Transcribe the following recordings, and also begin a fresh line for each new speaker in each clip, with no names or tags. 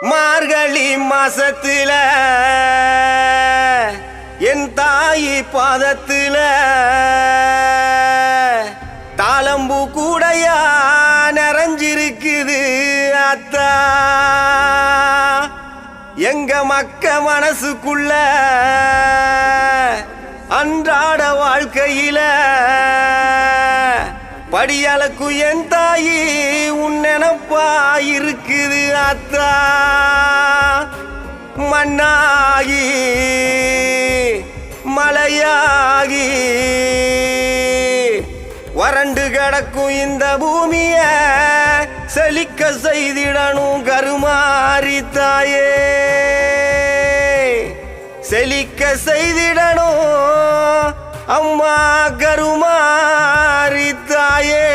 மார்கழி மாசத்துல என் தாயி பாதத்துல தாளம்பூ கூடையா நிறைஞ்சிருக்குது அத்தா. எங்க மக்க மனசுக்குள்ள அன்றாட வாழ்க்கையில படியளக்கு என் தாயி உன் நினப்பா இருக்குது அத்தா. மண்ணாகி மலையாகி வறண்டு கிடக்கும் இந்த பூமிய செழிக்க செய்திடணும் கருமாரி தாயே, செழிக்க செய்திடணும் அம்மா கருமாரி தாயே.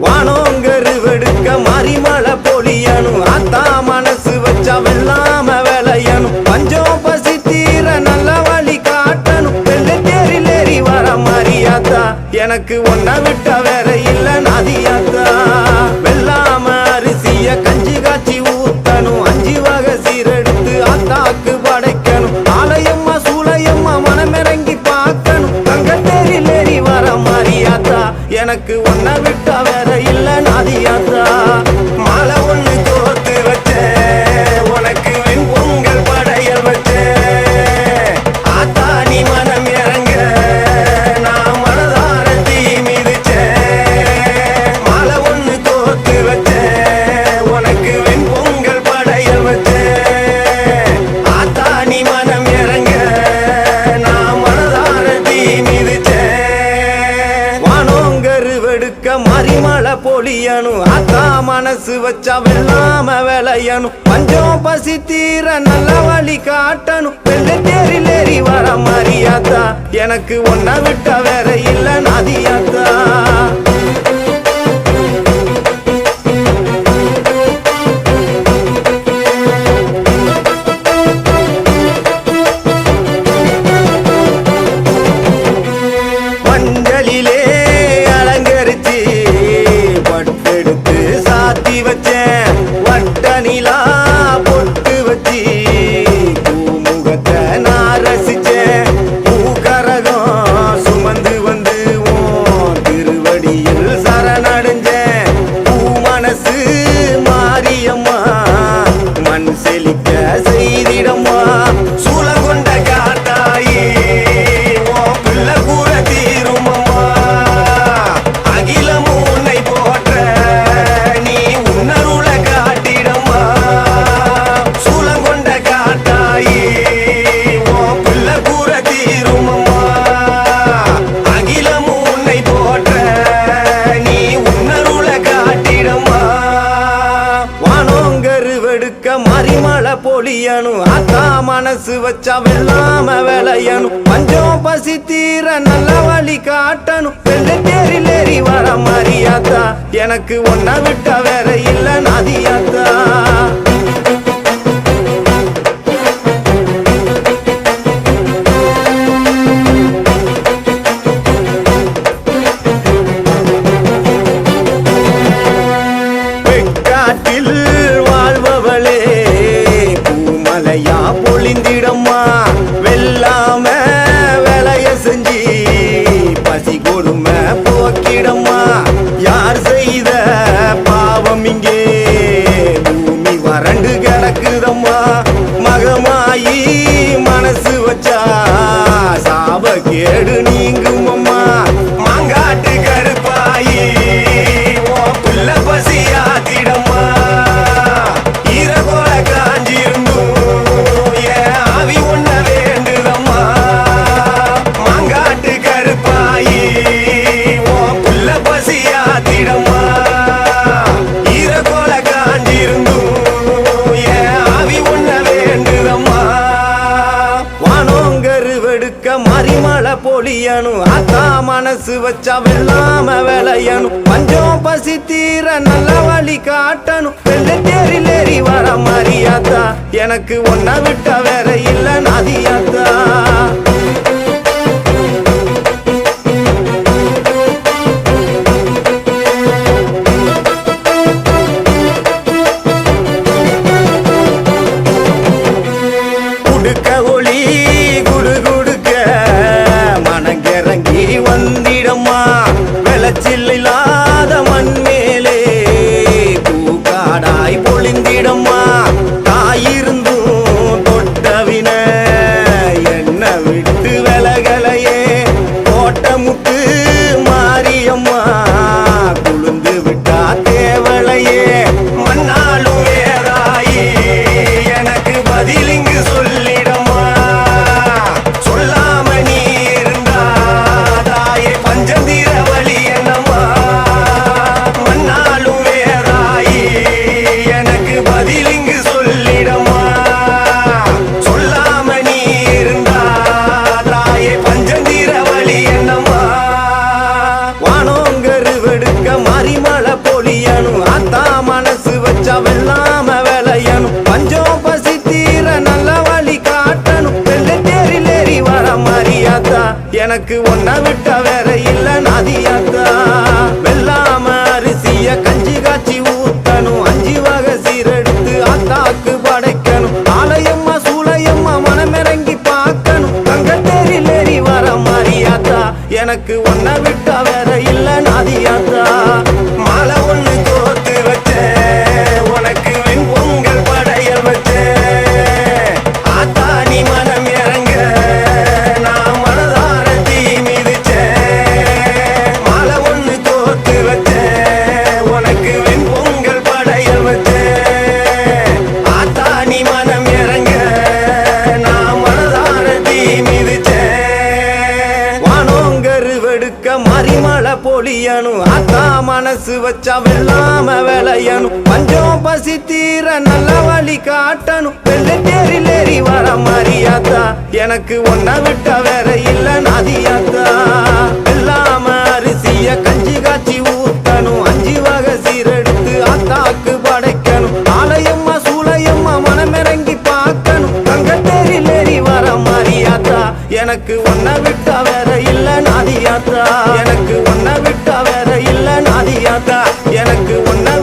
வானோங்கருவெடுக்க மாரிமலை பொழியணும் அத்தா. மனசு வச்சா வெள்ளாம விளையணும். பஞ்சம் பசி தீர நல்ல வழி காட்டணும். வெள்ளை தேரில் ஏறி வர மாரியாத்தா. எனக்கு ஒன்ன விட்ட வேற இல்ல நாதியாத்தா. வெள்ளாம அரிசிய கஞ்சி காய்ச்சி ஊத்தணும். 5 வகை சீரெடுத்து ஆத்தாக்கு படைக்கணும். ஆலயம்மா சூளையம்மா மனமிறங்கி பார்க்கணும். தங்க தேரில் ஏறி வர மாரியாத்தா. எனக்கு ஒன்ன விட்ட வேற இல்ல நாதியாத்தா. மாலை ஒண்ணு கோர்த்து வச்சேன், உனக்கு வெண் பொங்கல் படையல் வச்சேன். ஆத்தா நீ மனம் இறங்க நான் மனதார தீ மிதிச்சேன். மாலை ஒண்ணு கோர்த்து வச்சேன், உனக்கு வெண் பொங்கல் படையல் வச்சேன். ஆத்தா நீ மனம் இறங்க நான் மனதார தீ மிதிச்சேன். வானோங்கருவெடுக்க மாரிமலை பொழியணும் அத்தா. மனசு வச்சா வெள்ளாம விளையணும். பஞ்சம் பசி தீர நல்ல வழி காட்டணும். வெள்ளை தேரில் ஏறி வர மாரியாத்தா. எனக்கு ஒன்ன விட்ட வேற இல்ல நாதியாத்தா. மஞ்சளிலே அலங்கரிச்சு பட்டெடுத்து சாத்தி வச்சேன். வட்ட நிலா பொட்டு வச்சு பூமுகத்தை நான் ரசிச்சேன். பூக்கரகம் சுமந்து வந்து உன் திருவடியில் சரணடைஞ்சேன். பூ மனசு மாரியம்மா மண் செழிக்க செய்திடம்மா. சூழகொண்ட காத்தாயி உன் பிள்ளை கூற தீருமம்மா. அகிலம் உன்னை போற்ற நீ உன்னருள காட்டிடம்மா. சூழகொண்ட காத்தாயி உன் பிள்ளை கூற தீருமம்மா. அகிலம் உன்னை போற்ற நீ உன்னருள காட்டிடம்மா. வானோங்கருவெடுக்க மாரிமலை பொழியணும் அத்தா. மனசு வச்சா வெள்ளாம விளையணும். பஞ்சம் பசி தீர நல்ல வழி காட்டணும். வெள்ளை தேரில் ஏறி வர மாரியாத்தா. எனக்கு ஒன்ன விட்ட வேற இல்ல நாதியாத்தா. வெக்காட்டில் வாழ்பவளே பூமலையா பொழிந்திடம்மா. வெள்ளாம வேலைய செஞ்சு பசி கொடுமை போக்கிடம்மா. யார் செய்த பாவம் இங்கே பூமி வறண்டு கிடக்குதம்மா. மகமாயி மனசு வச்சா சாப கேடு நீங்குமம்மா. மாங்காட்டு கருப்பாயி உன் புள்ள பசியாத்திடம்மா. ஈரகோல காஞ்சிருந்தும் என் ஆவி ஒன்ன வேண்டுதம்மா. மாங்காட்டு கருப்பாயி உன் புள்ள பசியாத்திடம்மா. ஈரகோல காஞ்சிருந்தும் என் ஆவி ஒன்ன வேண்டுதம்மா. வானோங்கருவெடுக்க மாரிமலை பொழியணும் அத்தா. மனசு வச்சா வெள்ளாம விளையணும். பஞ்சம் பசி தீர நல்ல வழி காட்டணும். வெள்ளை தேரில் ஏறி வர மாரியாத்தா. எனக்கு ஒன்ன விட்ட வேற இல்ல நாதியாத்தா. எனக்கு ஒன்ன விட்ட வேற இல்ல நாதியாத்தா வெள்ளாம அரிசிய கஞ்சி காய்ச்சி ஊத்தணும் 5 வகை சீரெடுத்து ஆத்தாக்கு படைக்கணும் ஆலயம்மா சூளையம்மா மனமிறங்கி பார்க்கணும் தங்கத்தேரில் ஏறி வர மாரியாத்தா எனக்கு ஒன்ன விட்ட வேற இல்ல நாதியாத்தா மாலை ஒண்ணு கோத்து வச்சேன் உனக்கு வெண்பொங்கல் படையல் வச்சேன் ஆத்தா நீ மனம் இறங்க நான் மனதார தீ மிதிச்சேன் மாலை ஒண்ணு கோத்து வச்சேன் உனக்கு வெண்பொங்கல் படையல் வச்சேன் ஆத்தா நீ மனம் இறங்க நான் மனதார தீ மிதிச்சேன் வானோங்கருவெடுக்க மறிமலை பொழியணும் ஆத்தா மனசு வச்சா வெள்ளாம விளையணும் பஞ்சம் பசி தீர நல்ல வழி காட்டணும் வெள்ளத்தேரில் ஏறி வர மாரியாத்தா எனக்கு ஒன்ன விட்ட வேற இல்ல நாதியாத்தா வெள்ளாம அரிசிய கஞ்சி காய்ச்சி ஊத்தணும் 5 வகை சீரெடுத்து ஆத்தாக்கு படைக்கணும் ஆலயம்மா சூளையம்மா மனமிறங்கி பார்க்கணும் தங்கத்தேரில் ஏறி வர மாரியாத்தா எனக்கு ஒன்ன விட்ட வேற இல்ல நாதியாத்தா எனக்கு ஒன்ன விட்ட வேற இல்ல நாதியாத்தா எனக்கு ஒன்ன